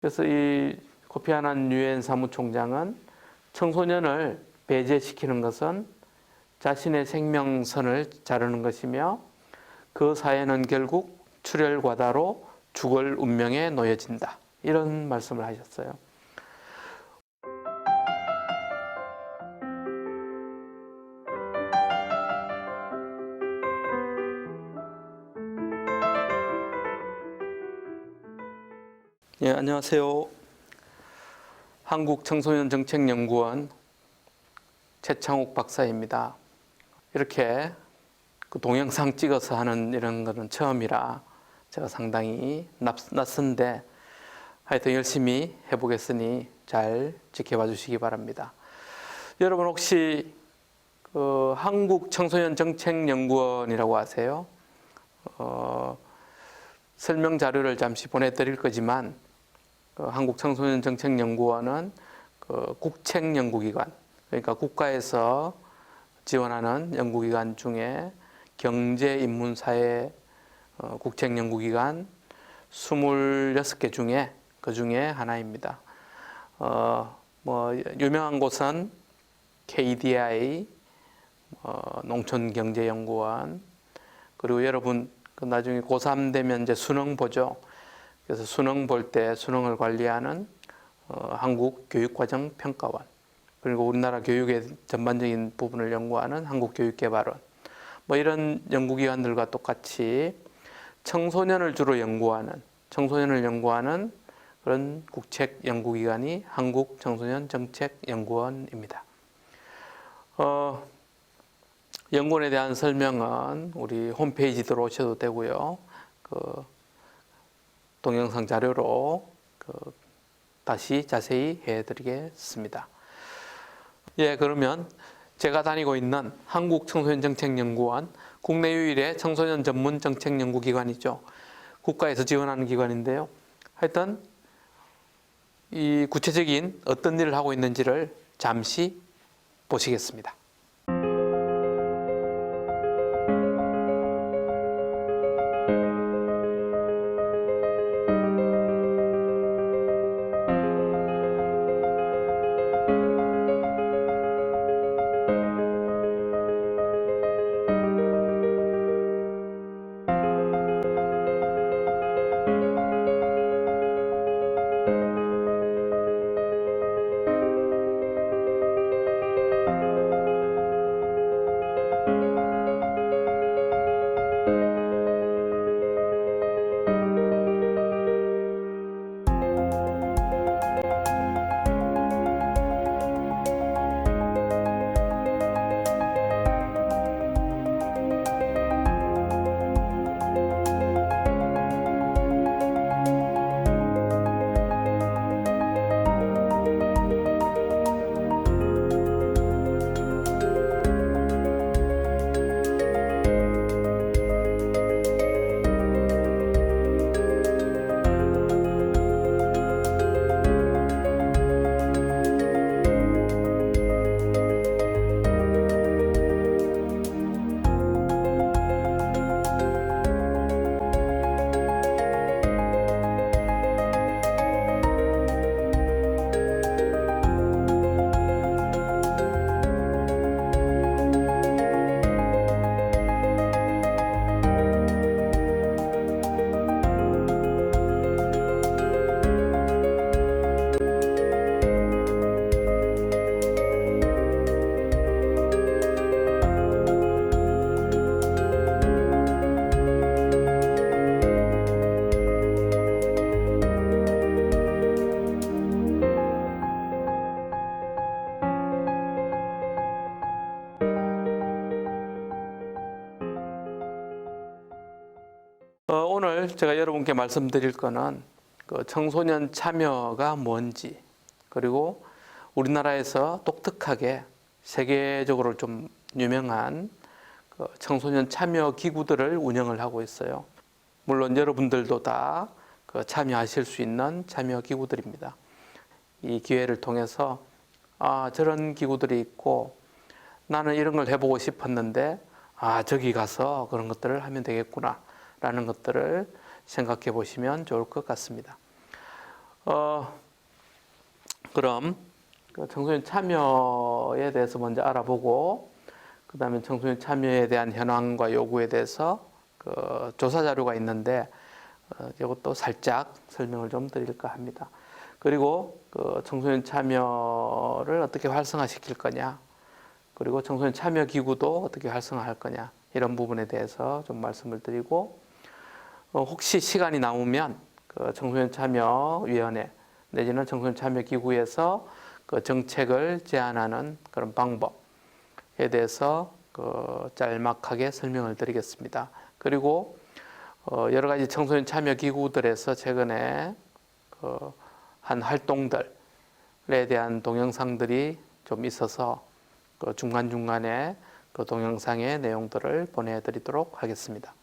그래서 이 코피 아난 유엔 사무총장은 청소년을 배제시키는 것은 자신의 생명선을 자르는 것이며 그 사회는 결국 출혈과다로 죽을 운명에 놓여진다. 이런 말씀을 하셨어요. 예, 안녕하세요. 한국청소년정책연구원 최창욱 박사입니다. 이렇게 그 동영상 찍어서 하는 이런 거는 처음이라 제가 상당히 낯선데 하여튼 열심히 해보겠으니 잘 지켜봐 주시기 바랍니다. 여러분 혹시 그 한국청소년정책연구원이라고 아세요? 설명 자료를 잠시 보내드릴 거지만 그 한국청소년정책연구원은 그 국책연구기관, 그러니까 국가에서 지원하는 연구기관 중에 경제인문사회 국책연구기관 26개 중에 그 중에 하나입니다. 유명한 곳은 KDI, 농촌경제연구원, 그리고 여러분 나중에 고3 되면 이제 수능 보죠. 그래서 수능 볼 때 수능을 관리하는 한국교육과정평가원, 그리고 우리나라 교육의 전반적인 부분을 연구하는 한국교육개발원, 이런 연구기관들과 똑같이 청소년을 주로 연구하는 그런 국책연구기관이 한국청소년정책연구원입니다. 연구원에 대한 설명은 우리 홈페이지 들어오셔도 되고요. 그 동영상 자료로 다시 자세히 해드리겠습니다. 예, 그러면 제가 다니고 있는 한국청소년정책연구원, 국내 유일의 청소년 전문 정책연구기관이죠. 국가에서 지원하는 기관인데요. 하여튼 이 구체적인 어떤 일을 하고 있는지를 잠시 보시겠습니다. 오늘 제가 여러분께 말씀드릴 거는 그 청소년 참여가 뭔지, 그리고 우리나라에서 독특하게 세계적으로 좀 유명한 그 청소년 참여 기구들을 운영을 하고 있어요. 물론 여러분들도 다 그 참여하실 수 있는 참여 기구들입니다. 이 기회를 통해서 저런 기구들이 있고 나는 이런 걸 해보고 싶었는데 저기 가서 그런 것들을 하면 되겠구나 라는 것들을 생각해 보시면 좋을 것 같습니다. 그럼 그 청소년 참여에 대해서 먼저 알아보고 그 다음에 청소년 참여에 대한 현황과 요구에 대해서 그 조사 자료가 있는데 이것도 살짝 설명을 좀 드릴까 합니다. 그리고 그 청소년 참여를 어떻게 활성화시킬 거냐, 그리고 청소년 참여 기구도 어떻게 활성화할 거냐, 이런 부분에 대해서 좀 말씀을 드리고, 혹시 시간이 남으면 그 청소년 참여위원회 내지는 청소년 참여 기구에서 그 정책을 제안하는 그런 방법에 대해서 그 짤막하게 설명을 드리겠습니다. 그리고 여러 가지 청소년 참여 기구들에서 최근에 한 활동들에 대한 동영상들이 좀 있어서 그 중간중간에 그 동영상의 내용들을 보내드리도록 하겠습니다.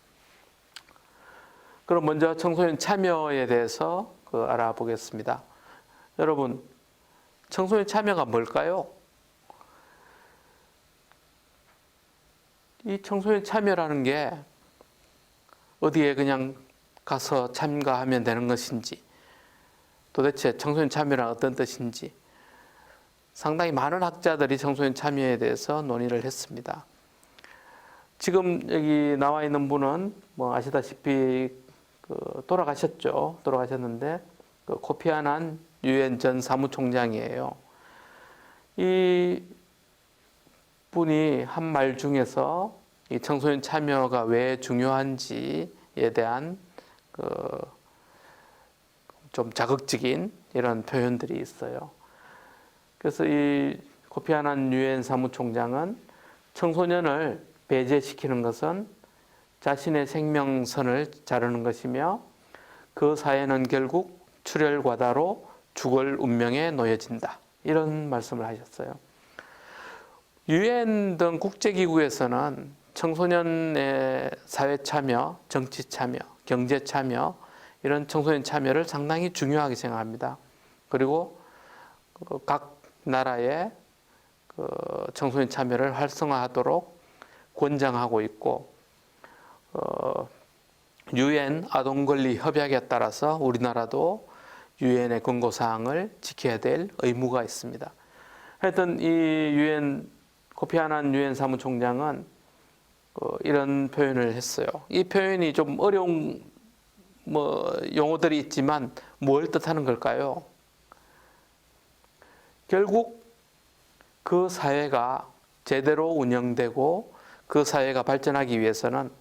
그럼 먼저 청소년 참여에 대해서 알아보겠습니다. 여러분, 청소년 참여가 뭘까요? 이 청소년 참여라는 게 어디에 그냥 가서 참가하면 되는 것인지, 도대체 청소년 참여란 어떤 뜻인지 상당히 많은 학자들이 청소년 참여에 대해서 논의를 했습니다. 지금 여기 나와 있는 분은 뭐 아시다시피 돌아가셨죠. 돌아가셨는데 코피 아난 유엔 전 사무총장이에요. 이 분이 한 말 중에서 이 청소년 참여가 왜 중요한지에 대한 좀 자극적인 이런 표현들이 있어요. 그래서 이 코피 아난 유엔 사무총장은 청소년을 배제시키는 것은 자신의 생명선을 자르는 것이며 그 사회는 결국 출혈과다로 죽을 운명에 놓여진다. 이런 말씀을 하셨어요. 유엔 등 국제기구에서는 청소년의 사회 참여, 정치 참여, 경제 참여, 이런 청소년 참여를 상당히 중요하게 생각합니다. 그리고 각 나라의 청소년 참여를 활성화하도록 권장하고 있고, 유엔 아동권리 협약에 따라서 우리나라도 유엔의 권고사항을 지켜야 될 의무가 있습니다. 하여튼 이 유엔 코피 아난 유엔 사무총장은 이런 표현을 했어요. 이 표현이 좀 어려운 용어들이 있지만 뭘 뜻하는 걸까요? 결국 그 사회가 제대로 운영되고 그 사회가 발전하기 위해서는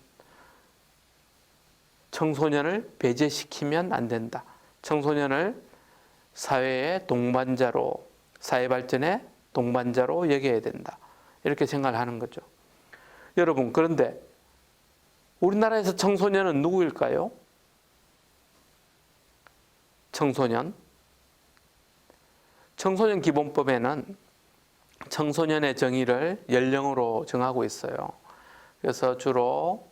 청소년을 배제시키면 안 된다. 청소년을 사회의 동반자로, 사회 발전의 동반자로 여겨야 된다. 이렇게 생각을 하는 거죠. 여러분, 그런데 우리나라에서 청소년은 누구일까요? 청소년 기본법에는 청소년의 정의를 연령으로 정하고 있어요. 그래서 주로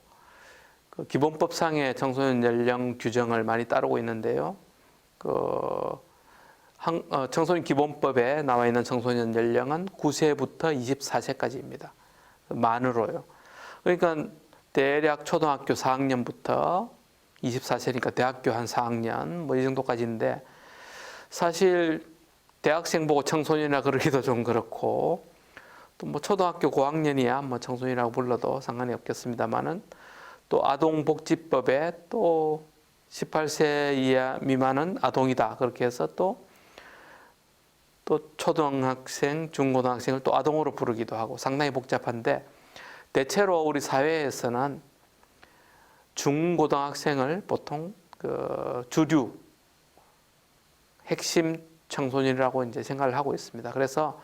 기본법상의 청소년 연령 규정을 많이 따르고 있는데요. 청소년 기본법에 나와 있는 청소년 연령은 9세부터 24세까지입니다. 만으로요. 그러니까 대략 초등학교 4학년부터 24세니까 대학교 한 4학년 이 정도까지인데, 사실 대학생 보고 청소년이라 그러기도 좀 그렇고, 또 초등학교 고학년이야 청소년이라고 불러도 상관이 없겠습니다만은, 또 아동복지법에 또 18세 이하 미만은 아동이다 그렇게 해서 또 초등학생, 중고등학생을 또 아동으로 부르기도 하고 상당히 복잡한데, 대체로 우리 사회에서는 중고등학생을 보통 주류 핵심 청소년이라고 이제 생각을 하고 있습니다. 그래서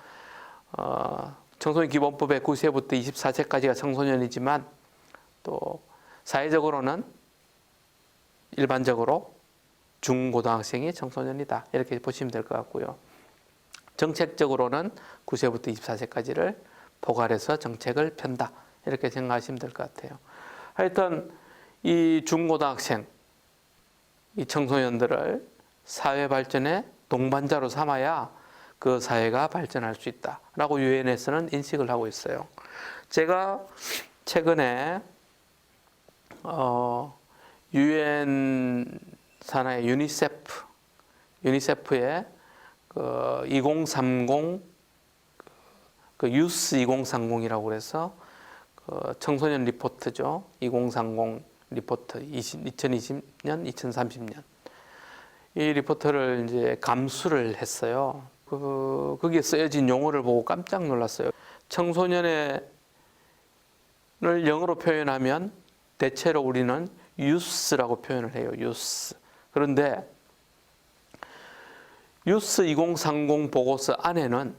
청소년 기본법의 9세부터 24세까지가 청소년이지만, 또 사회적으로는 일반적으로 중고등학생이 청소년이다 이렇게 보시면 될 것 같고요. 정책적으로는 9세부터 24세까지를 포괄해서 정책을 편다 이렇게 생각하시면 될 것 같아요. 하여튼 이 중고등학생, 이 청소년들을 사회 발전의 동반자로 삼아야 그 사회가 발전할 수 있다라고 유엔에서는 인식을 하고 있어요. 제가 최근에 유엔 산하의 유니세프 유니세프의 2030 유스 2030이라고 그래서 청소년 리포트죠. 2030 리포트 2020년, 2030년 이 리포트를 이제 감수를 했어요. 거기에 쓰여진 용어를 보고 깜짝 놀랐어요. 청소년을 영어로 표현하면 대체로 우리는 유스라고 표현을 해요. 유스. 그런데 유스 2030 보고서 안에는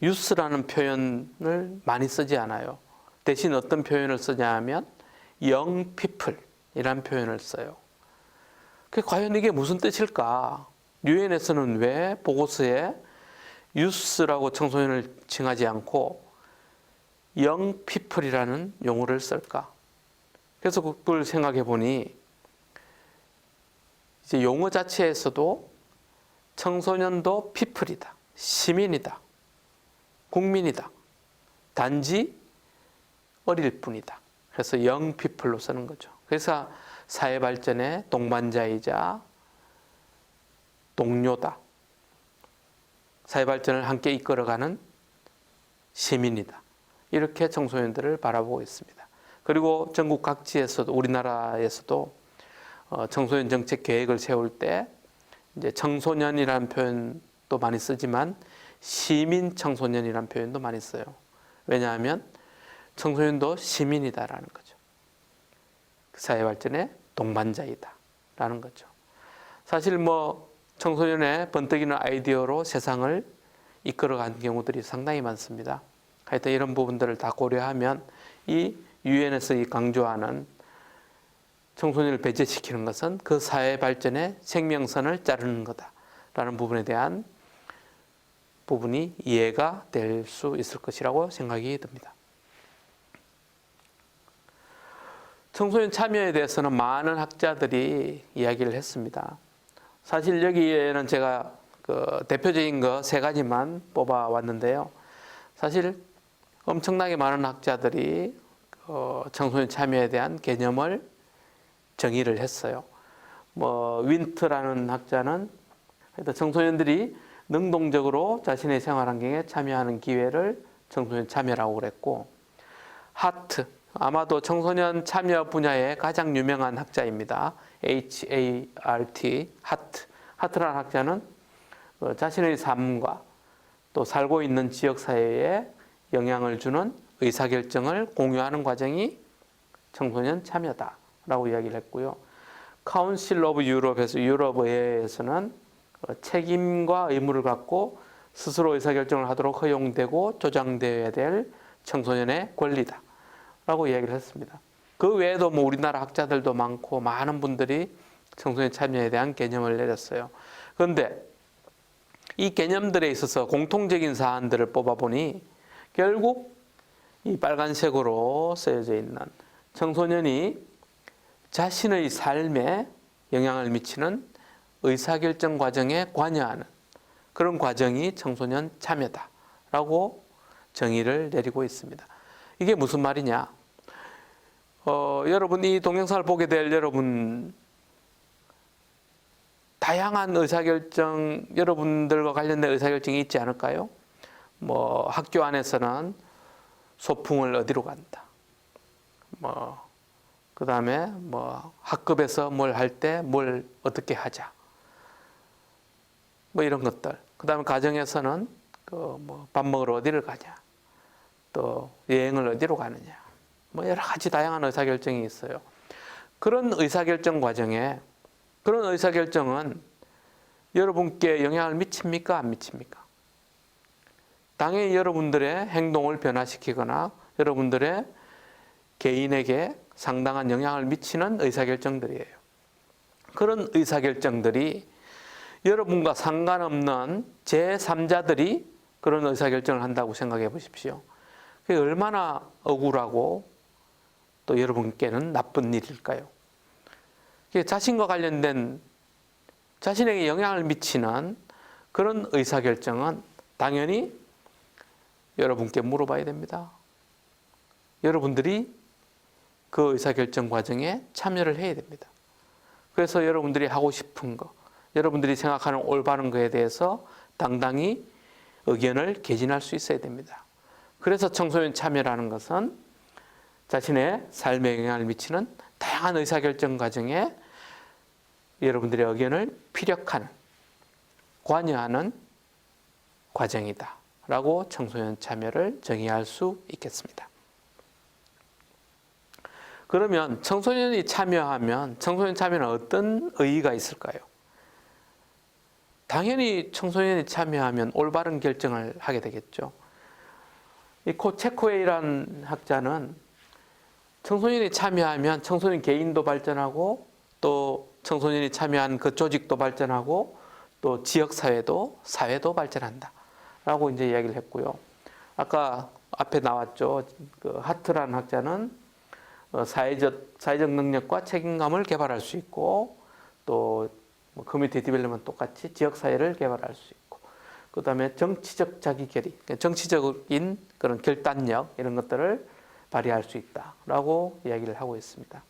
유스라는 표현을 많이 쓰지 않아요. 대신 어떤 표현을 쓰냐 하면 young people이라는 표현을 써요. 과연 이게 무슨 뜻일까? 유엔에서는 왜 보고서에 유스라고 청소년을 칭하지 않고 young people이라는 용어를 쓸까? 그래서 그걸 생각해 보니 이제 용어 자체에서도 청소년도 people이다, 시민이다, 국민이다. 단지 어릴 뿐이다. 그래서 young people로 쓰는 거죠. 그래서 사회 발전의 동반자이자 동료다. 사회 발전을 함께 이끌어가는 시민이다. 이렇게 청소년들을 바라보고 있습니다. 그리고 전국 각지에서도 우리나라에서도 청소년 정책 계획을 세울 때 이제 청소년이라는 표현도 많이 쓰지만 시민 청소년이라는 표현도 많이 써요. 왜냐하면 청소년도 시민이다라는 거죠. 사회 발전의 동반자이다라는 거죠. 사실 청소년의 번뜩이는 아이디어로 세상을 이끌어간 경우들이 상당히 많습니다. 하여튼 이런 부분들을 다 고려하면 이 유엔에서 강조하는 청소년을 배제시키는 것은 그 사회 발전의 생명선을 자르는 거다라는 부분에 대한 부분이 이해가 될 수 있을 것이라고 생각이 듭니다. 청소년 참여에 대해서는 많은 학자들이 이야기를 했습니다. 사실 여기에는 제가 대표적인 거 3가지만 뽑아왔는데요. 사실 엄청나게 많은 학자들이 청소년 참여에 대한 개념을 정의를 했어요. 윈트라는 학자는 청소년들이 능동적으로 자신의 생활 환경에 참여하는 기회를 청소년 참여라고 그랬고, 하트, 아마도 청소년 참여 분야의 가장 유명한 학자입니다. HART, 하트라는 학자는 자신의 삶과 또 살고 있는 지역사회에 영향을 주는 의사결정을 공유하는 과정이 청소년 참여다라고 이야기를 했고요. 카운실 오브 유럽에서 유럽의회에서는 책임과 의무를 갖고 스스로 의사결정을 하도록 허용되고 조장되어야 될 청소년의 권리다라고 이야기를 했습니다. 그 외에도 우리나라 학자들도 많고 많은 분들이 청소년 참여에 대한 개념을 내렸어요. 그런데 이 개념들에 있어서 공통적인 사안들을 뽑아보니 결국 이 빨간색으로 쓰여져 있는 청소년이 자신의 삶에 영향을 미치는 의사결정 과정에 관여하는 그런 과정이 청소년 참여다라고 정의를 내리고 있습니다. 이게 무슨 말이냐? 여러분 이 동영상을 보게 될 여러분 다양한 의사결정, 여러분들과 관련된 의사결정이 있지 않을까요? 학교 안에서는 소풍을 어디로 간다. 그 다음에 학급에서 뭘 할 때 뭘 어떻게 하자. 이런 것들. 그 다음에 가정에서는 밥 먹으러 어디를 가냐. 또 여행을 어디로 가느냐. 여러 가지 다양한 의사결정이 있어요. 그런 의사결정 과정에 그런 의사결정은 여러분께 영향을 미칩니까? 안 미칩니까? 당연히 여러분들의 행동을 변화시키거나 여러분들의 개인에게 상당한 영향을 미치는 의사결정들이에요. 그런 의사결정들이 여러분과 상관없는 제3자들이 그런 의사결정을 한다고 생각해 보십시오. 그게 얼마나 억울하고 또 여러분께는 나쁜 일일까요? 자신과 관련된 자신에게 영향을 미치는 그런 의사결정은 당연히 여러분께 물어봐야 됩니다. 여러분들이 그 의사결정 과정에 참여를 해야 됩니다. 그래서 여러분들이 하고 싶은 거, 여러분들이 생각하는 올바른 거에 대해서 당당히 의견을 개진할 수 있어야 됩니다. 그래서 청소년 참여라는 것은 자신의 삶에 영향을 미치는 다양한 의사결정 과정에 여러분들의 의견을 피력하는, 관여하는 과정이다 라고 청소년 참여를 정의할 수 있겠습니다. 그러면 청소년이 참여하면 청소년 참여는 어떤 의의가 있을까요? 당연히 청소년이 참여하면 올바른 결정을 하게 되겠죠. 이 체코웨이라는 학자는 청소년이 참여하면 청소년 개인도 발전하고 또 청소년이 참여한 그 조직도 발전하고 또 지역사회도 사회도 발전한다 라고 이제 이야기를 했고요. 아까 앞에 나왔죠. 그 하트라는 학자는 사회적 능력과 책임감을 개발할 수 있고 또 커뮤니티 디벨롭먼트 똑같이 지역사회를 개발할 수 있고 그 다음에 정치적 자기결의, 정치적인 그런 결단력 이런 것들을 발휘할 수 있다라고 이야기를 하고 있습니다.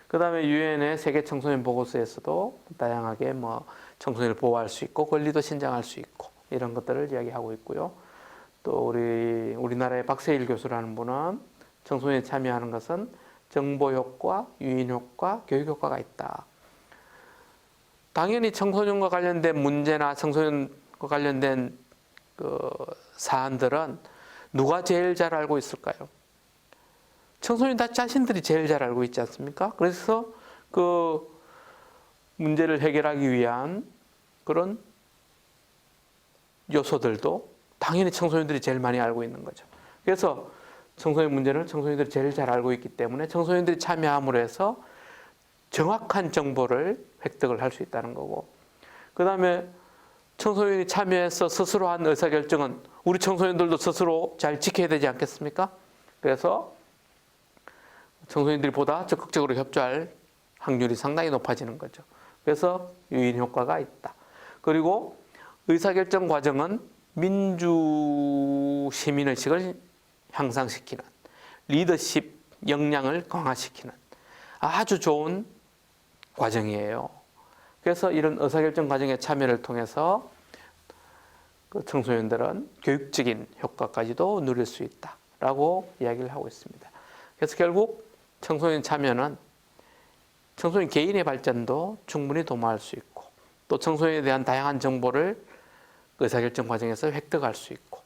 그 다음에 유엔의 세계 청소년 보고서에서도 다양하게 청소년을 보호할 수 있고 권리도 신장할 수 있고 이런 것들을 이야기하고 있고요. 또 우리나라의 박세일 교수라는 분은 청소년이 참여하는 것은 정보 효과, 유인 효과, 교육 효과가 있다. 당연히 청소년과 관련된 문제나 청소년과 관련된 그 사안들은 누가 제일 잘 알고 있을까요? 청소년 다 자신들이 제일 잘 알고 있지 않습니까? 그래서 그 문제를 해결하기 위한 그런 요소들도 당연히 청소년들이 제일 많이 알고 있는 거죠. 그래서 청소년 문제를 청소년들이 제일 잘 알고 있기 때문에 청소년들이 참여함으로 해서 정확한 정보를 획득을 할 수 있다는 거고, 그 다음에 청소년이 참여해서 스스로 한 의사결정은 우리 청소년들도 스스로 잘 지켜야 되지 않겠습니까? 그래서 청소년들이 보다 적극적으로 협조할 확률이 상당히 높아지는 거죠. 그래서 유인 효과가 있다. 그리고 의사결정 과정은 민주 시민의식을 향상시키는, 리더십 역량을 강화시키는 아주 좋은 과정이에요. 그래서 이런 의사결정 과정의 참여를 통해서 그 청소년들은 교육적인 효과까지도 누릴 수 있다라고 이야기를 하고 있습니다. 그래서 결국 청소년 참여는 청소년 개인의 발전도 충분히 도모할 수 있고 또 청소년에 대한 다양한 정보를 의사결정 과정에서 획득할 수 있고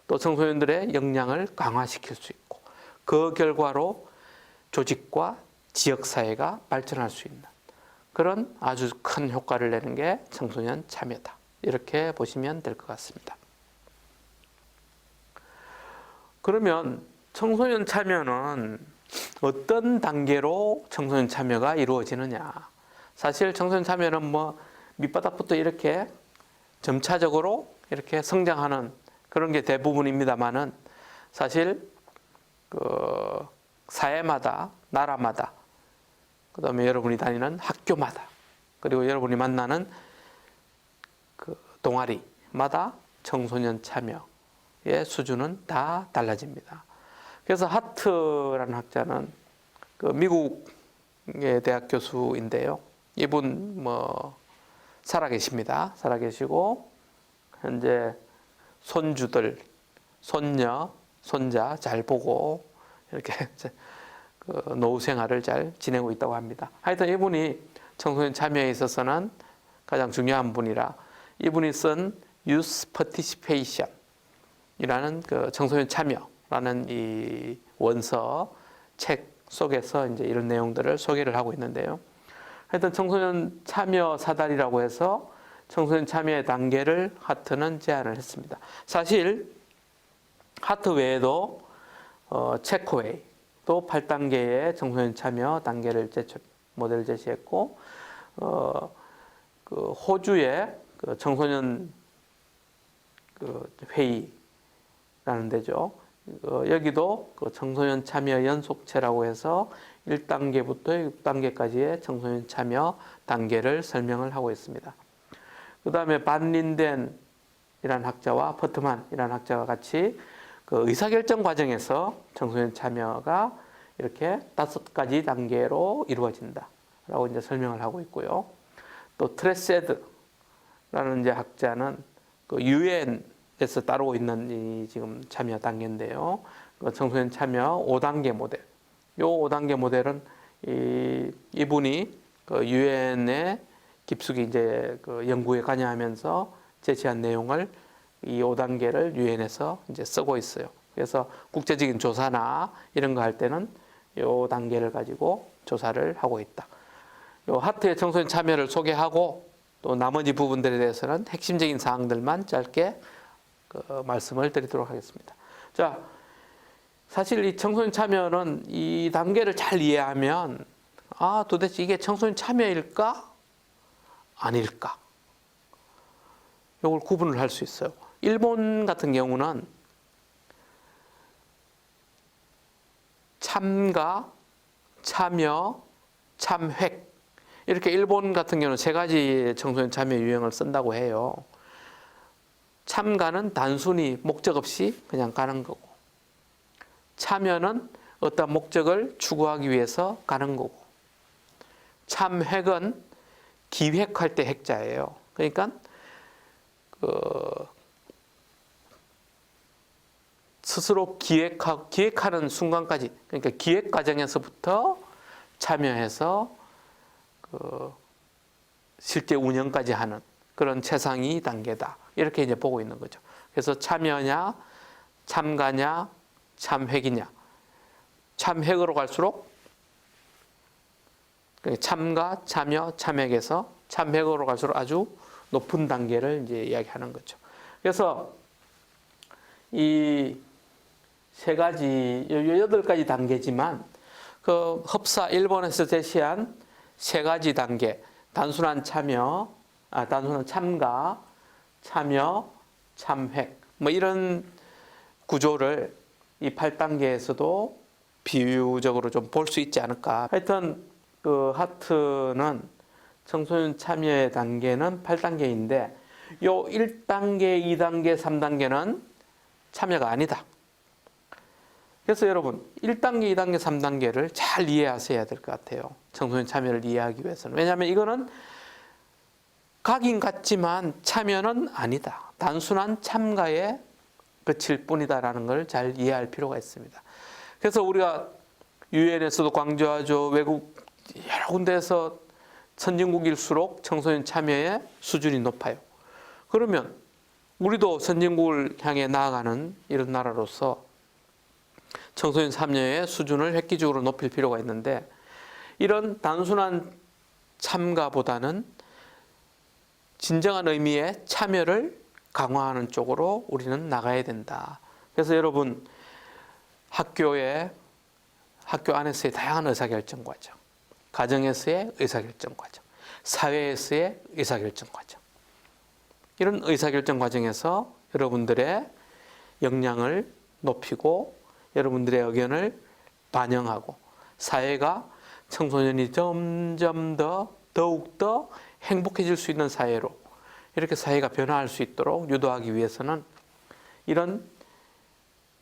또 청소년들의 역량을 강화시킬 수 있고 그 결과로 조직과 지역사회가 발전할 수 있는 그런 아주 큰 효과를 내는 게 청소년 참여다. 이렇게 보시면 될 것 같습니다. 그러면 청소년 참여는 어떤 단계로 청소년 참여가 이루어지느냐. 사실 청소년 참여는 밑바닥부터 이렇게 점차적으로 이렇게 성장하는 그런 게 대부분입니다만은 사실 그 사회마다, 나라마다, 그 다음에 여러분이 다니는 학교마다, 그리고 여러분이 만나는 그 동아리마다 청소년 참여의 수준은 다 달라집니다. 그래서 하트라는 학자는 그 미국의 대학 교수인데요. 이분 살아계십니다. 살아계시고 현재 손주들, 손녀, 손자 잘 보고 이렇게 그 노후 생활을 잘 지내고 있다고 합니다. 하여튼 이분이 청소년 참여에 있어서는 가장 중요한 분이라 이분이 쓴 Youth Participation 이라는 그 청소년 참여라는 이 원서 책 속에서 이제 이런 내용들을 소개를 하고 있는데요. 하여튼 청소년 참여 사다리라고 해서 청소년 참여의 단계를 하트는 제안을 했습니다. 사실 하트 외에도 체코웨이 또 8단계의 청소년 참여 단계를 모델을 제시했고 그 호주의 그 청소년 그 회의라는 데죠. 여기도 그 청소년 참여 연속체라고 해서 1단계부터 6단계까지의 청소년 참여 단계를 설명을 하고 있습니다. 그 다음에 반 린덴이라는 학자와 퍼트만이라는 학자가 같이 그 의사결정 과정에서 청소년 참여가 이렇게 5가지 단계로 이루어진다라고 이제 설명을 하고 있고요. 또 트레세드 이제 학자는 그 유엔에서 따르고 있는 이 지금 참여 단계인데요. 그 청소년 참여 5단계 모델. 요 5단계 모델은 이분이 그 유엔의 깊숙이 이제 그 연구에 관여하면서 제시한 내용을 이 5단계를 유엔에서 이제 쓰고 있어요. 그래서 국제적인 조사나 이런 거 할 때는 요 단계를 가지고 조사를 하고 있다. 요 하트의 청소년 참여를 소개하고 또 나머지 부분들에 대해서는 핵심적인 사항들만 짧게 그 말씀을 드리도록 하겠습니다. 자, 사실 이 청소년 참여는 이 단계를 잘 이해하면 도대체 이게 청소년 참여일까? 아닐까? 이걸 구분을 할 수 있어요. 일본 같은 경우는 참가, 참여, 참획 이렇게 일본 같은 경우는 세 가지 청소년 참여 유형을 쓴다고 해요. 참가는 단순히 목적 없이 그냥 가는 거고, 참여는 어떤 목적을 추구하기 위해서 가는 거고, 참획은 기획할 때 핵자예요. 그러니까 스스로 기획하는 순간까지, 그러니까 기획 과정에서부터 참여해서 실제 운영까지 하는 그런 최상위 단계다. 이렇게 이제 보고 있는 거죠. 그래서 참여냐, 참가냐, 참획이냐. 참획으로 갈수록 참가, 참여, 참획에서 참획으로 갈수록 아주 높은 단계를 이제 이야기하는 거죠. 그래서 이 세 가지, 8가지 단계지만 그 흡사 일본에서 제시한 세 가지 단계, 단순한 참여, 단순한 참가, 참여, 참획, 뭐 이런 구조를 이 8단계에서도 비유적으로 좀 볼 수 있지 않을까. 하여튼 그 하트는 청소년 참여의 단계는 8단계인데 요 1단계, 2단계, 3단계는 참여가 아니다. 그래서 여러분 1단계, 2단계, 3단계를 잘 이해하셔야 될 것 같아요. 청소년 참여를 이해하기 위해서는. 왜냐하면 이거는 가긴 같지만 참여는 아니다. 단순한 참가에 그칠 뿐이다라는 걸 잘 이해할 필요가 있습니다. 그래서 우리가 유엔에서도 강조하죠. 외국 여러 군데에서 선진국일수록 청소년 참여의 수준이 높아요. 그러면 우리도 선진국을 향해 나아가는 이런 나라로서 청소년 참여의 수준을 획기적으로 높일 필요가 있는데 이런 단순한 참가보다는 진정한 의미의 참여를 강화하는 쪽으로 우리는 나가야 된다. 그래서 여러분 학교 안에서의 다양한 의사결정 과정, 가정에서의 의사결정 과정, 사회에서의 의사결정 과정, 이런 의사결정 과정에서 여러분들의 역량을 높이고 여러분들의 의견을 반영하고 사회가 청소년이 점점 더욱더 행복해질 수 있는 사회로 이렇게 사회가 변화할 수 있도록 유도하기 위해서는 이런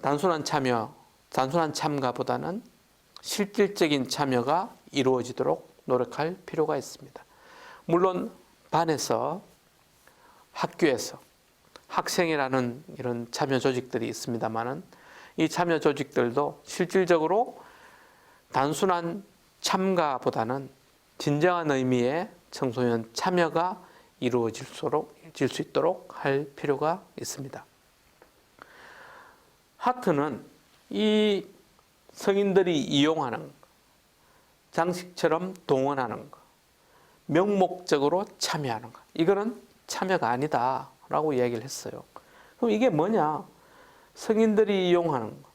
단순한 참가보다는 실질적인 참여가 이루어지도록 노력할 필요가 있습니다. 물론 반에서, 학교에서 학생회라는 이런 참여 조직들이 있습니다만은 이 참여 조직들도 실질적으로 단순한 참가보다는 진정한 의미의 청소년 참여가 이루어질 수 있도록 할 필요가 있습니다. 하트는 이 성인들이 이용하는 것, 장식처럼 동원하는 것, 명목적으로 참여하는 것, 이거는 참여가 아니다라고 이야기를 했어요. 그럼 이게 뭐냐? 성인들이 이용하는 것,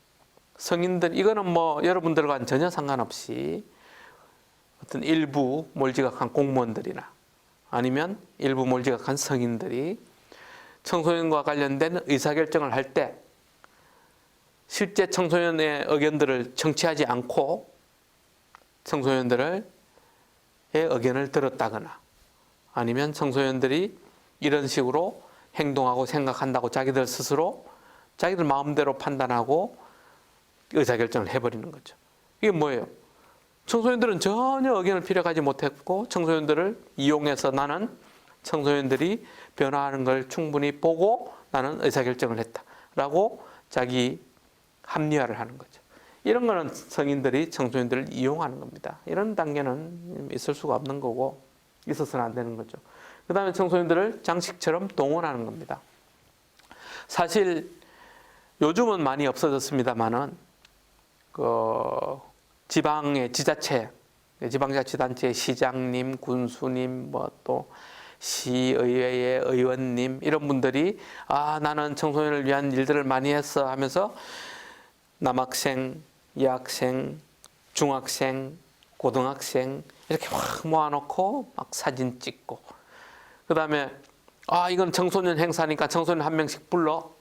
이거는 뭐 여러분들과는 전혀 상관없이 어떤 일부 몰지각한 공무원들이나 아니면 일부 몰지각한 성인들이 청소년과 관련된 의사결정을 할 때 실제 청소년의 의견들을 청취하지 않고 청소년들의 의견을 들었다거나 아니면 청소년들이 이런 식으로 행동하고 생각한다고 자기들 스스로 자기들 마음대로 판단하고 의사결정을 해버리는 거죠. 이게 뭐예요? 청소년들은 전혀 의견을 필요하지 못했고 청소년들을 이용해서 나는 청소년들이 변화하는 걸 충분히 보고 나는 의사결정을 했다라고 자기 합리화를 하는 거죠. 이런 거는 성인들이 청소년들을 이용하는 겁니다. 이런 단계는 있을 수가 없는 거고 있어서는 안 되는 거죠. 그 다음에 청소년들을 장식처럼 동원하는 겁니다. 사실 요즘은 많이 없어졌습니다만은 지방의 지자체, 지방자치단체의 시장님, 군수님, 뭐 또 시의회의 의원님 이런 분들이 나는 청소년을 위한 일들을 많이 했어 하면서 남학생, 여학생, 중학생, 고등학생 이렇게 확 모아놓고 막 사진 찍고 그 다음에 이건 청소년 행사니까 청소년 한 명씩 불러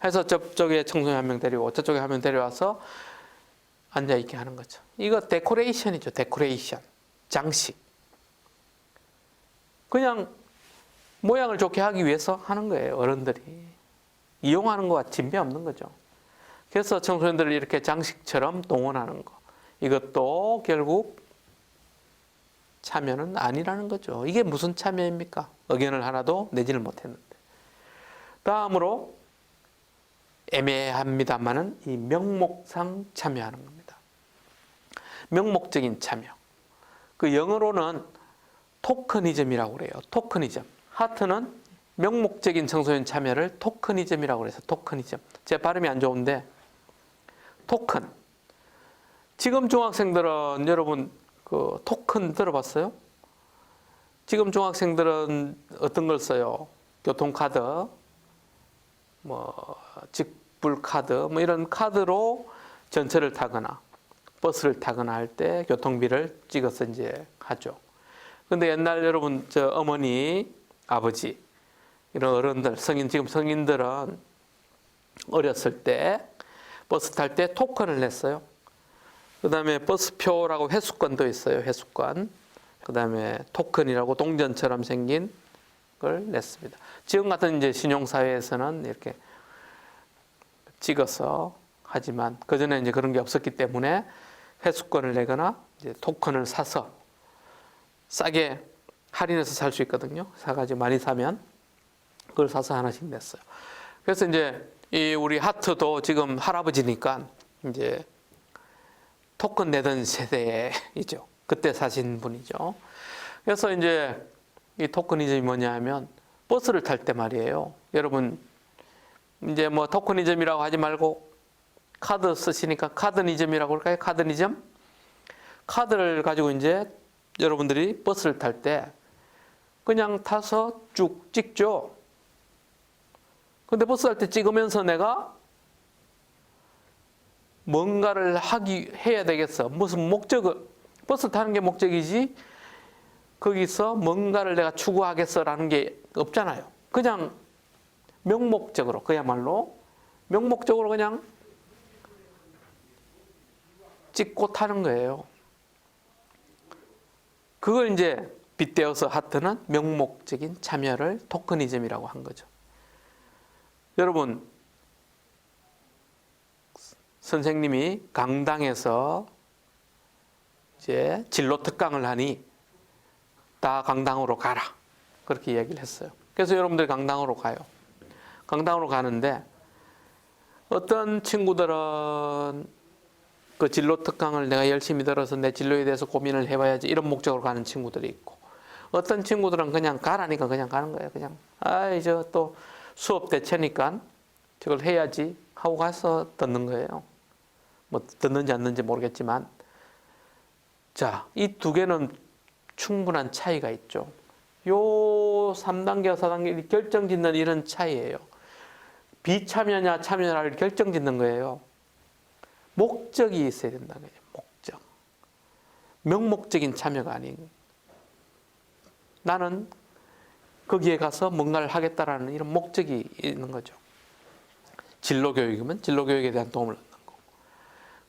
해서 저쪽에 청소년 한 명 데리고 저쪽에 한 명 데려와서 앉아있게 하는 거죠. 이거 데코레이션이죠. 데코레이션. 장식. 그냥 모양을 좋게 하기 위해서 하는 거예요. 어른들이. 이용하는 거와 진배 없는 거죠. 그래서 청소년들을 이렇게 장식처럼 동원하는 거. 이것도 결국 참여는 아니라는 거죠. 이게 무슨 참여입니까? 의견을 하나도 내지를 못했는데. 다음으로 애매합니다만은 이 명목상 참여하는 겁니다. 명목적인 참여. 그 영어로는 토커니즘이라고 그래요. 토커니즘. 하트는 명목적인 청소년 참여를 토커니즘이라고 그래서 토커니즘. 제 발음이 안 좋은데 토큰. 지금 중학생들은 여러분 그 토큰 들어봤어요? 지금 중학생들은 어떤 걸 써요? 교통카드, 뭐 직불카드, 뭐 이런 카드로 전철을 타거나 버스를 타거나 할 때 교통비를 찍어서 이제 하죠. 근데 옛날 여러분 어머니, 아버지 이런 어른들, 지금 성인들은 어렸을 때 버스 탈 때 토큰을 냈어요. 그 다음에 버스표라고 회수권도 있어요. 회수권. 그 다음에 토큰이라고 동전처럼 생긴 걸 냈습니다. 지금 같은 이제 신용사회에서는 이렇게 찍어서 하지만 그전에 이제 그런 게 없었기 때문에 회수권을 내거나 이제 토큰을 사서 싸게 할인해서 살 수 있거든요. 사가지고 많이 사면 그걸 사서 하나씩 냈어요. 그래서 이제 이 우리 하트도 지금 할아버지니까 이제 토큰 내던 세대이죠. 그때 사신 분이죠. 그래서 이제 이 토커니즘이 뭐냐 하면 버스를 탈 때 말이에요. 여러분 이제 뭐 토커니즘이라고 하지 말고 카드 쓰시니까 카드니즘이라고 할까요? 카드니즘? 카드를 가지고 이제 여러분들이 버스를 탈 때 그냥 타서 쭉 찍죠. 근데 버스 탈 때 찍으면서 내가 뭔가를 해야 되겠어. 무슨 목적을, 버스 타는 게 목적이지 거기서 뭔가를 내가 추구하겠어라는 게 없잖아요. 그냥 명목적으로, 그야말로 명목적으로 그냥 찍고 타는 거예요. 그걸 이제 빗대어서 하트는 명목적인 참여를 토커니즘이라고 한 거죠. 여러분, 선생님이 강당에서 이제 진로 특강을 하니 다 강당으로 가라. 그렇게 이야기를 했어요. 그래서 여러분들이 강당으로 가요. 강당으로 가는데 어떤 친구들은 그 진로 특강을 내가 열심히 들어서 내 진로에 대해서 고민을 해봐야지 이런 목적으로 가는 친구들이 있고 어떤 친구들은 그냥 가라니까 그냥 가는 거예요. 그냥 저 또 수업 대체니까 저걸 해야지 하고 가서 듣는 거예요. 뭐 듣는지 안 듣는지 모르겠지만 자, 이 두 개는 충분한 차이가 있죠. 요 3단계와 4단계 결정짓는 이런 차이예요. 비참여냐 참여냐를 결정짓는 거예요. 목적이 있어야 된다는 거예요. 목적. 명목적인 참여가 아닌. 나는 거기에 가서 뭔가를 하겠다라는 이런 목적이 있는 거죠. 진로교육이면 진로교육에 대한 도움을 얻는 거고.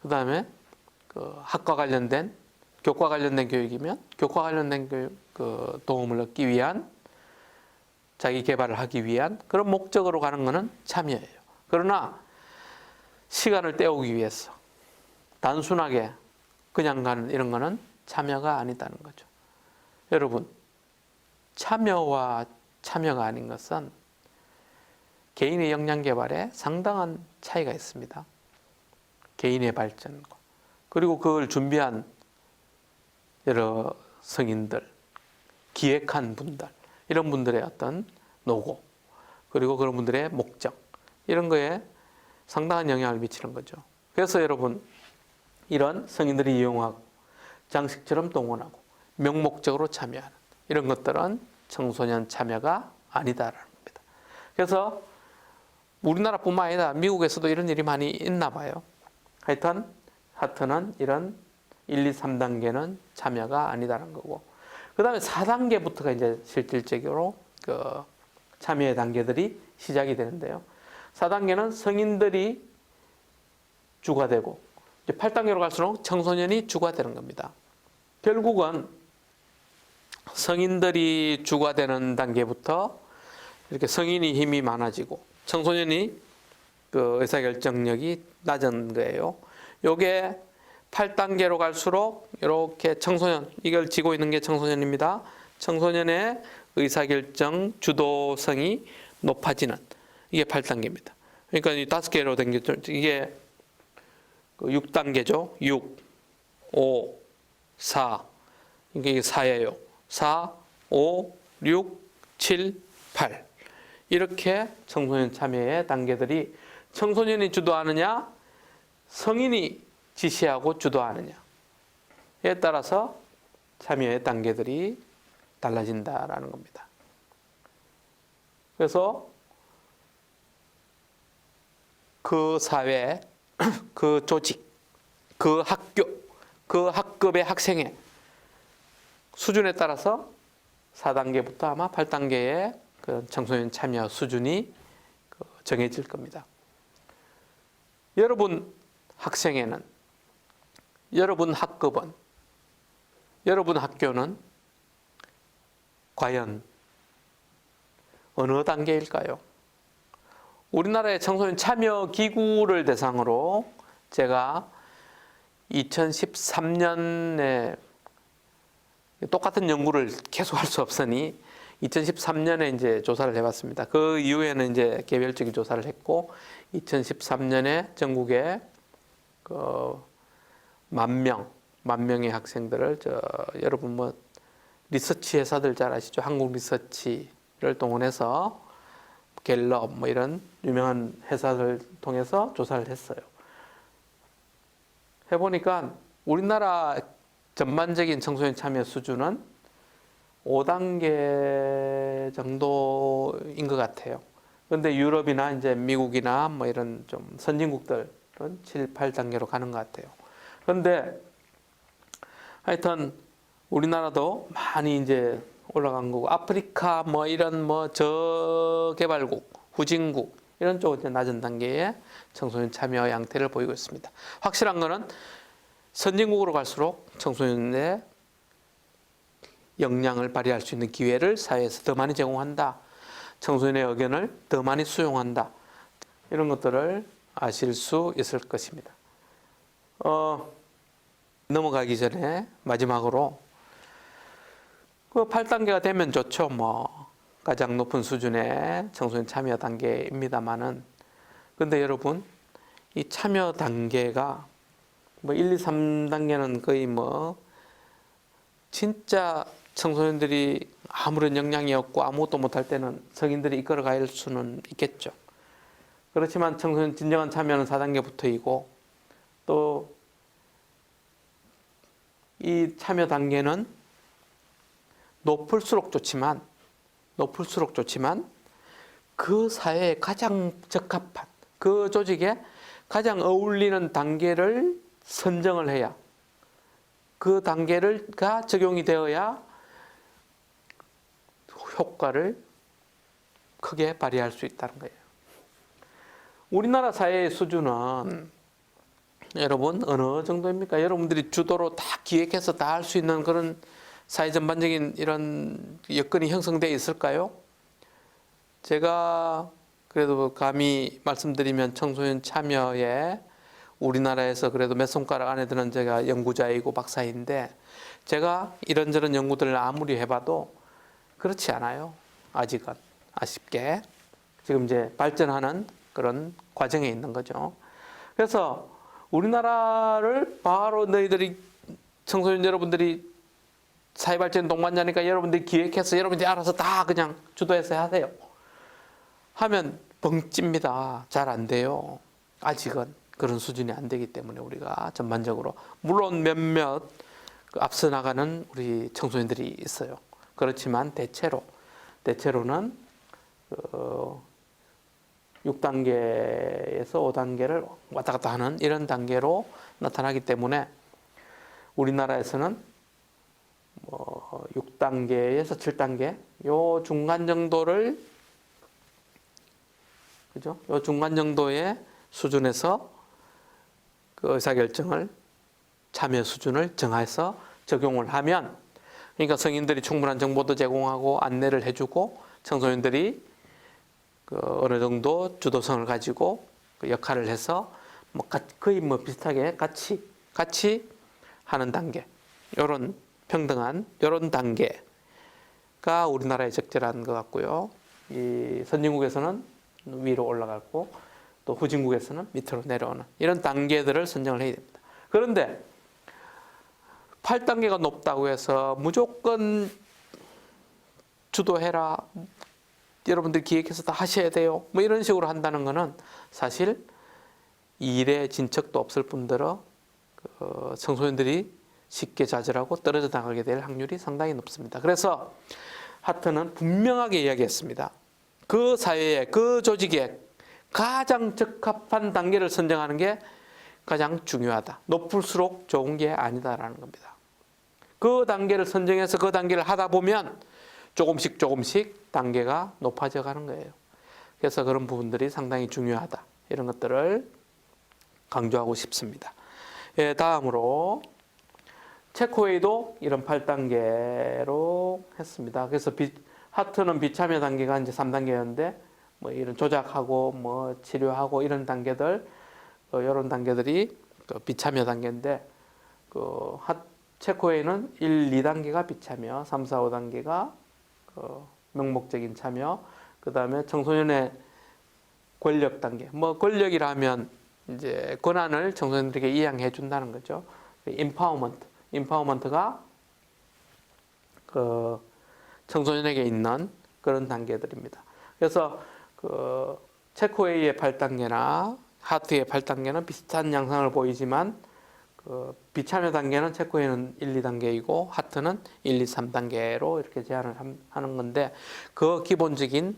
그 다음에 학과 관련된 교과 관련된 교육이면 교과 관련된 교육, 도움을 얻기 위한 자기 개발을 하기 위한 그런 목적으로 가는 것은 참여예요. 그러나 시간을 때우기 위해서 단순하게 그냥 가는 이런 거는 참여가 아니다는 거죠. 여러분, 참여와 참여가 아닌 것은 개인의 역량 개발에 상당한 차이가 있습니다. 개인의 발전과 그리고 그걸 준비한 여러 성인들, 기획한 분들, 이런 분들의 어떤 노고, 그리고 그런 분들의 목적, 이런 거에 상당한 영향을 미치는 거죠. 그래서 여러분, 이런 성인들이 이용하고 장식처럼 동원하고 명목적으로 참여하는 이런 것들은 청소년 참여가 아니다라는 겁니다. 그래서 우리나라뿐만 아니라 미국에서도 이런 일이 많이 있나 봐요. 하여튼 하트는 이런 1, 2, 3단계는 참여가 아니다라는 거고, 그 다음에 4단계부터가 이제 실질적으로 그 참여의 단계들이 시작이 되는데요. 4단계는 성인들이 주가 되고, 이제 8단계로 갈수록 청소년이 주가 되는 겁니다. 결국은 성인들이 주가 되는 단계부터 이렇게 성인이 힘이 많아지고 청소년이 그 의사결정력이 낮은 거예요. 요게 8단계로 갈수록 이렇게 청소년, 이걸 지고 있는 게 청소년입니다. 청소년의 의사결정 주도성이 높아지는, 이게 8단계입니다. 그러니까 이 5개로 된 게, 이게 6단계죠. 6, 5, 4, 이게 4예요. 4, 5, 6, 7, 8. 이렇게 청소년 참여의 단계들이, 청소년이 주도하느냐, 성인이 지시하고 주도하느냐에 따라서 참여의 단계들이 달라진다라는 겁니다. 그래서 그 사회, 그 조직, 그 학교, 그 학급의 학생의 수준에 따라서 4단계부터 아마 8단계의 그 청소년 참여 수준이 정해질 겁니다. 여러분 학생회는, 여러분 학급은, 여러분 학교는 과연 어느 단계일까요? 우리나라의 청소년 참여 기구를 대상으로 제가 2013년에 똑같은 연구를 계속 할 수 없으니 2013년에 이제 조사를 해봤습니다. 그 이후에는 이제 개별적인 조사를 했고, 2013년에 전국에 그 만 명의 학생들을 여러분 뭐 리서치 회사들 잘 아시죠? 한국 리서치를 동원해서 갤럽 뭐 이런 유명한 회사들 통해서 조사를 했어요. 해보니까 우리나라 전반적인 청소년 참여 수준은 5단계 정도인 것 같아요. 그런데 유럽이나 이제 미국이나 뭐 이런 좀 선진국들은 7, 8단계로 가는 것 같아요. 그런데 하여튼 우리나라도 많이 이제 올라간 거고, 아프리카 뭐 이런 뭐 저개발국, 후진국 이런 쪽은 이제 낮은 단계의 청소년 참여 양태를 보이고 있습니다. 확실한 거는 선진국으로 갈수록 청소년의 역량을 발휘할 수 있는 기회를 사회에서 더 많이 제공한다. 청소년의 의견을 더 많이 수용한다. 이런 것들을 아실 수 있을 것입니다. 넘어가기 전에 마지막으로 그 8단계가 되면 좋죠. 뭐 가장 높은 수준의 청소년 참여 단계입니다만은, 근데 여러분 이 참여 단계가 뭐 1, 2, 3단계는 거의 뭐 진짜 청소년들이 아무런 역량이 없고 아무것도 못할 때는 성인들이 이끌어 갈 수는 있겠죠. 그렇지만 청소년 진정한 참여는 4단계부터이고, 또 이 참여 단계는 높을수록 좋지만 그 사회에 가장 적합한, 그 조직에 가장 어울리는 단계를 선정을 해야, 그 단계가 적용이 되어야 효과를 크게 발휘할 수 있다는 거예요. 우리나라 사회의 수준은 여러분 어느 정도입니까? 여러분들이 주도로 다 기획해서 다 할 수 있는 그런 사회 전반적인 이런 여건이 형성되어 있을까요? 제가 그래도 감히 말씀드리면 청소년 참여에 우리나라에서 그래도 몇 손가락 안에 드는 제가 연구자이고 박사인데, 제가 이런저런 연구들을 아무리 해봐도 그렇지 않아요. 아직은 아쉽게 지금 이제 발전하는 그런 과정에 있는 거죠. 그래서 우리나라를 바로 너희들이 청소년 여러분들이 사회발전 동반자니까 여러분들이 기획해서 여러분들이 알아서 다 그냥 주도해서 하세요 하면 벙찝니다. 잘 안 돼요. 아직은 그런 수준이 안 되기 때문에 우리가 전반적으로 물론 몇몇 앞서 나가는 우리 청소년들이 있어요. 그렇지만 대체로는 6단계에서 5단계를 왔다 갔다 하는 이런 단계로 나타나기 때문에 우리나라에서는 6단계에서 7단계 요 중간 정도를 그죠? 요 중간 정도의 수준에서 그 의사결정을 참여 수준을 정해서 적용을 하면 그러니까 성인들이 충분한 정보도 제공하고 안내를 해주고 청소년들이 그 어느 정도 주도성을 가지고 그 역할을 해서 뭐 거의 뭐 비슷하게 같이 하는 단계 이런 평등한 이런 단계가 우리나라에 적절한 것 같고요. 이 선진국에서는 위로 올라가고 또 후진국에서는 밑으로 내려오는 이런 단계들을 선정을 해야 됩니다. 그런데 8단계가 높다고 해서 무조건 주도해라. 여러분들 기획해서 다 하셔야 돼요. 뭐 이런 식으로 한다는 것은 사실 일에 진척도 없을 뿐더러 청소년들이 쉽게 좌절하고 떨어져 나가게 될 확률이 상당히 높습니다. 그래서 하트는 분명하게 이야기했습니다. 그 사회에 그 조직에 가장 적합한 단계를 선정하는 게 가장 중요하다. 높을수록 좋은 게 아니다라는 겁니다. 그 단계를 선정해서 그 단계를 하다 보면 조금씩 단계가 높아져 가는 거예요. 그래서 그런 부분들이 상당히 중요하다. 이런 것들을 강조하고 싶습니다. 예, 다음으로 체코웨이도 이런 8단계로 했습니다. 그래서 하트는 비참여 단계가 이제 3단계였는데 뭐 이런 조작하고 뭐 치료하고 이런 단계들 이런 단계들이 비참여 단계인데 체코웨이는 1, 2단계가 비참여, 3, 4, 5단계가 명목적인 참여, 그 다음에 청소년의 권력 단계. 뭐 권력이라면 이제 권한을 청소년들에게 이양해 준다는 거죠. 임파워먼트가 그 청소년에게 있는 그런 단계들입니다. 그래서 그 체코웨이의 8단계나 하트의 8단계는 비슷한 양상을 보이지만 그 비참여 단계는 체코웨이는 1, 2단계이고 하트는 1, 2, 3단계로 이렇게 제한을 하는 건데 그 기본적인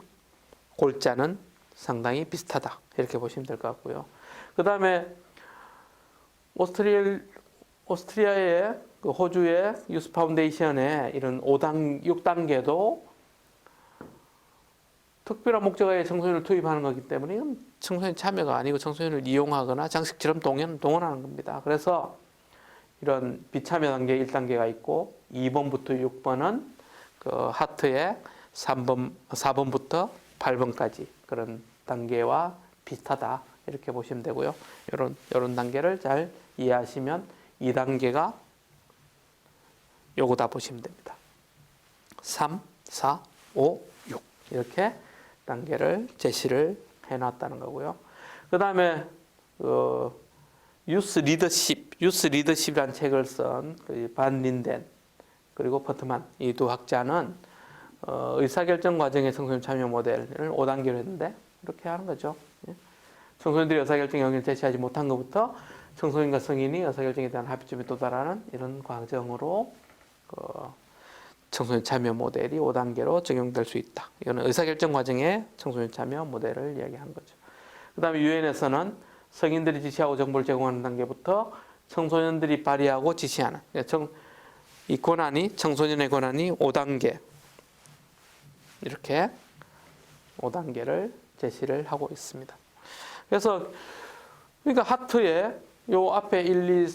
골자는 상당히 비슷하다. 이렇게 보시면 될 것 같고요. 그 다음에 오스트리아의 그 호주의 유스 파운데이션의 이런 6단계도 특별한 목적의 청소년을 투입하는 거기 때문에 이건 청소년 참여가 아니고 청소년을 이용하거나 장식처럼 동원하는 겁니다. 그래서 이런 비참여 단계 1단계가 있고 2번부터 6번은 그 하트의 4번부터 8번까지 그런 단계와 비슷하다. 이렇게 보시면 되고요. 이런 단계를 잘 이해하시면 2단계가 요거다 보시면 됩니다. 3, 4, 5, 6 이렇게 단계를 제시를 해놨다는 거고요. 그 다음에 유스 리더십이라는 책을 쓴 반 린덴 그리고 퍼트만 이 두 학자는 의사결정 과정의 청소년 참여 모델을 5단계로 했는데 이렇게 하는 거죠. 청소년들이 의사결정 영역을 제시하지 못한 것부터 청소년과 성인이 의사결정에 대한 합의점에 도달하는 이런 과정으로 청소년 참여 모델이 5단계로 적용될 수 있다. 이거는 의사결정 과정의 청소년 참여 모델을 이야기하는 거죠. 그 다음에 유엔에서는 성인들이 지시하고 정보를 제공하는 단계부터 청소년들이 발의하고 지시하는 이 권한이 청소년의 권한이 5단계 이렇게 5단계를 제시를 하고 있습니다. 그래서 그러니까 하트에 요 앞에 1, 2,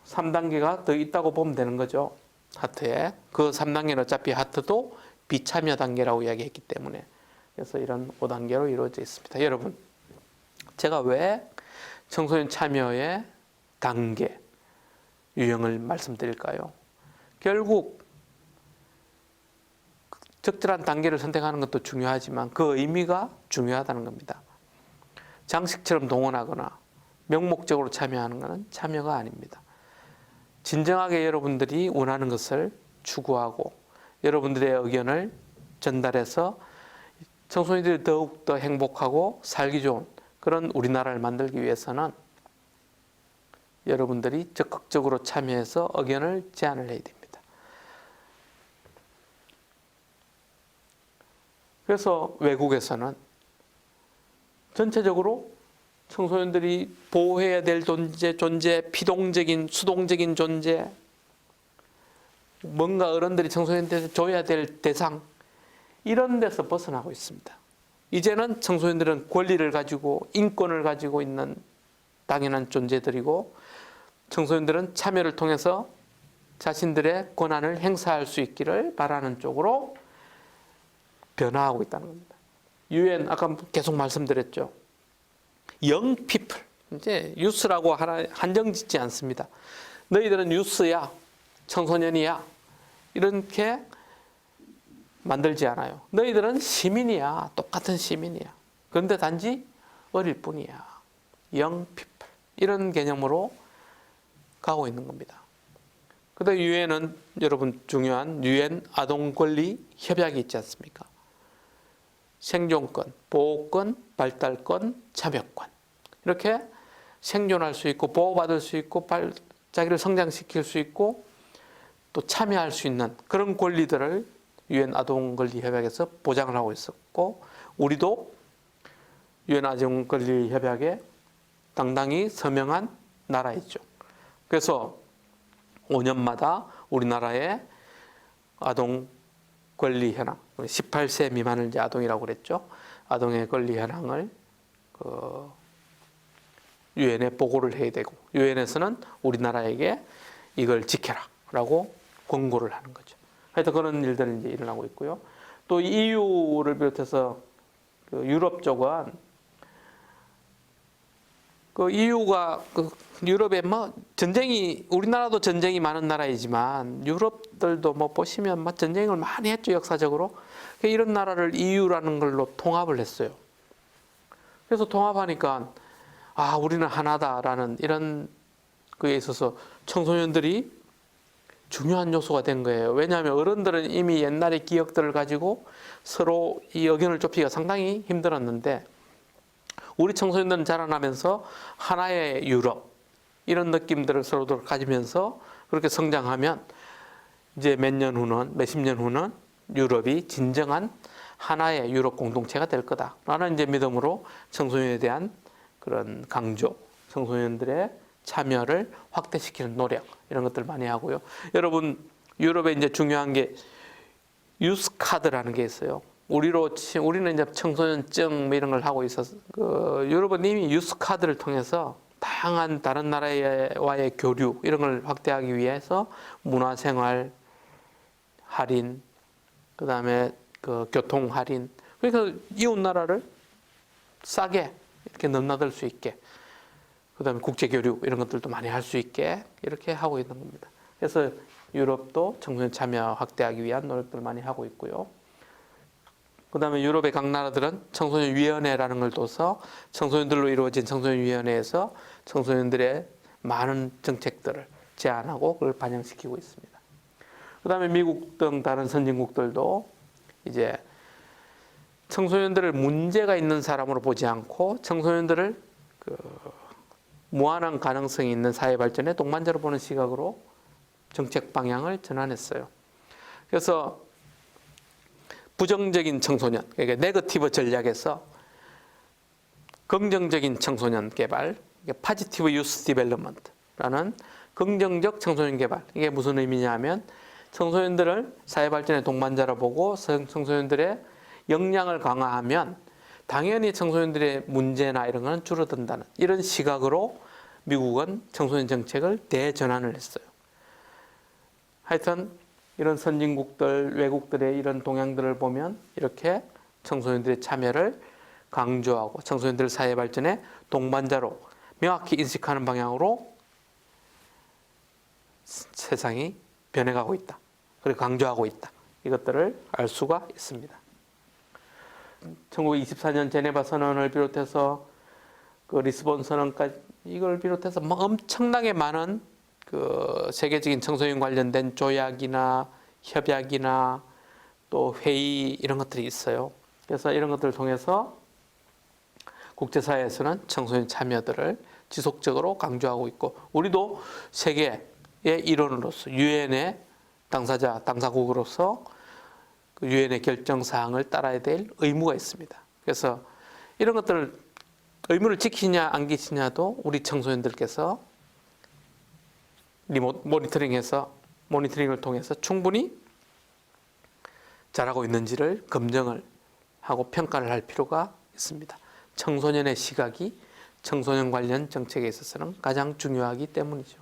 3단계가 더 있다고 보면 되는 거죠. 하트에 그 3단계는 어차피 하트도 비참여 단계라고 이야기했기 때문에 그래서 이런 5단계로 이루어져 있습니다. 여러분 제가 왜 청소년 참여의 단계 유형을 말씀드릴까요? 결국 적절한 단계를 선택하는 것도 중요하지만 그 의미가 중요하다는 겁니다. 장식처럼 동원하거나 명목적으로 참여하는 것은 참여가 아닙니다. 진정하게 여러분들이 원하는 것을 추구하고 여러분들의 의견을 전달해서 청소년들이 더욱더 행복하고 살기 좋은 그런 우리나라를 만들기 위해서는 여러분들이 적극적으로 참여해서 의견을 제안을 해야 됩니다. 그래서 외국에서는 전체적으로 청소년들이 보호해야 될 존재, 피동적인, 수동적인 존재, 뭔가 어른들이 청소년들한테 줘야 될 대상, 이런 데서 벗어나고 있습니다. 이제는 청소년들은 권리를 가지고 인권을 가지고 있는 당연한 존재들이고 청소년들은 참여를 통해서 자신들의 권한을 행사할 수 있기를 바라는 쪽으로 변화하고 있다는 겁니다. UN 아까 계속 말씀드렸죠. Young people, 이제 유스라고 한정 짓지 않습니다. 너희들은 유스야, 청소년이야, 이렇게 만들지 않아요. 너희들은 시민이야, 똑같은 시민이야. 그런데 단지 어릴 뿐이야. Young people, 이런 개념으로 가고 있는 겁니다. 그다음 유엔은 여러분 중요한 유엔 아동 권리 협약이 있지 않습니까? 생존권, 보호권, 발달권, 참여권. 이렇게 생존할 수 있고 보호받을 수 있고 자기를 성장시킬 수 있고 또 참여할 수 있는 그런 권리들을 유엔 아동 권리 협약에서 보장을 하고 있었고 우리도 유엔 아동 권리 협약에 당당히 서명한 나라이죠. 그래서 5년마다 우리나라의 아동 권리 현황, 18세 미만을 이제 아동이라고 그랬죠. 아동의 권리 현황을 유엔에 보고를 해야 되고 유엔에서는 우리나라에게 이걸 지켜라라고 권고를 하는 거죠. 하여튼 그런 일들이 이제 일어나고 있고요. 또 EU를 비롯해서 유럽 쪽은 EU가 유럽에 전쟁이 우리나라도 전쟁이 많은 나라이지만 유럽들도 보시면 전쟁을 많이 했죠, 역사적으로. 이런 나라를 EU라는 걸로 통합을 했어요. 그래서 통합하니까 우리는 하나다라는 이런 거에 있어서 청소년들이 중요한 요소가 된 거예요. 왜냐하면 어른들은 이미 옛날의 기억들을 가지고 서로 이 의견을 좁히기가 상당히 힘들었는데 우리 청소년들은 자라나면서 하나의 유럽 이런 느낌들을 서로들 가지면서 그렇게 성장하면 이제 몇십 년 후는 유럽이 진정한 하나의 유럽 공동체가 될 거다라는 이제 믿음으로 청소년에 대한 그런 강조, 청소년들의 참여를 확대시키는 노력 이런 것들 많이 하고요. 여러분 유럽에 이제 중요한 게 유스 카드라는 게 있어요. 우리는 이제 청소년증 이런 걸 하고 있어서 유럽은 이미 유스 카드를 통해서 다양한 다른 나라와의 교류 이런 걸 확대하기 위해서 문화생활 할인, 그다음에 교통 할인, 그러니까 이웃 나라를 싸게 이렇게 넘나들 수 있게, 그다음에 국제 교류 이런 것들도 많이 할 수 있게 이렇게 하고 있는 겁니다. 그래서 유럽도 청소년 참여 확대하기 위한 노력들을 많이 하고 있고요. 그다음에 유럽의 각 나라들은 청소년위원회라는 걸 둬서 청소년들로 이루어진 청소년위원회에서 청소년들의 많은 정책들을 제안하고 그걸 반영시키고 있습니다. 그다음에 미국 등 다른 선진국들도 이제 청소년들을 문제가 있는 사람으로 보지 않고 청소년들을 무한한 가능성이 있는 사회 발전의 동반자로 보는 시각으로 정책 방향을 전환했어요. 그래서 부정적인 청소년, 그러니까 네거티브 전략에서 긍정적인 청소년 개발, 파지티브 유스 디벨롭먼트라는 긍정적 청소년 개발. 이게 무슨 의미냐면 청소년들을 사회 발전의 동반자로 보고 청소년들의 역량을 강화하면 당연히 청소년들의 문제나 이런 거는 줄어든다는 이런 시각으로 미국은 청소년 정책을 대전환을 했어요. 하여튼 이런 선진국들, 외국들의 이런 동향들을 보면 이렇게 청소년들의 참여를 강조하고 청소년들 사회 발전의 동반자로 명확히 인식하는 방향으로 세상이 변해가고 있다. 그리고 강조하고 있다. 이것들을 알 수가 있습니다. 1924년 제네바 선언을 비롯해서 그 리스본 선언까지 이걸 비롯해서 뭐 엄청나게 많은 그 세계적인 청소년 관련된 조약이나 협약이나 또 회의 이런 것들이 있어요. 그래서 이런 것들을 통해서 국제사회에서는 청소년 참여들을 지속적으로 강조하고 있고 우리도 세계의 일원으로서 유엔의 당사자, 당사국으로서 그 유엔의 결정 사항을 따라야 될 의무가 있습니다. 그래서 이런 것들을 의무를 지키냐 안 지키냐도 우리 청소년들께서 모니터링을 통해서 충분히 잘하고 있는지를 검증을 하고 평가를 할 필요가 있습니다. 청소년의 시각이 청소년 관련 정책에 있어서는 가장 중요하기 때문이죠.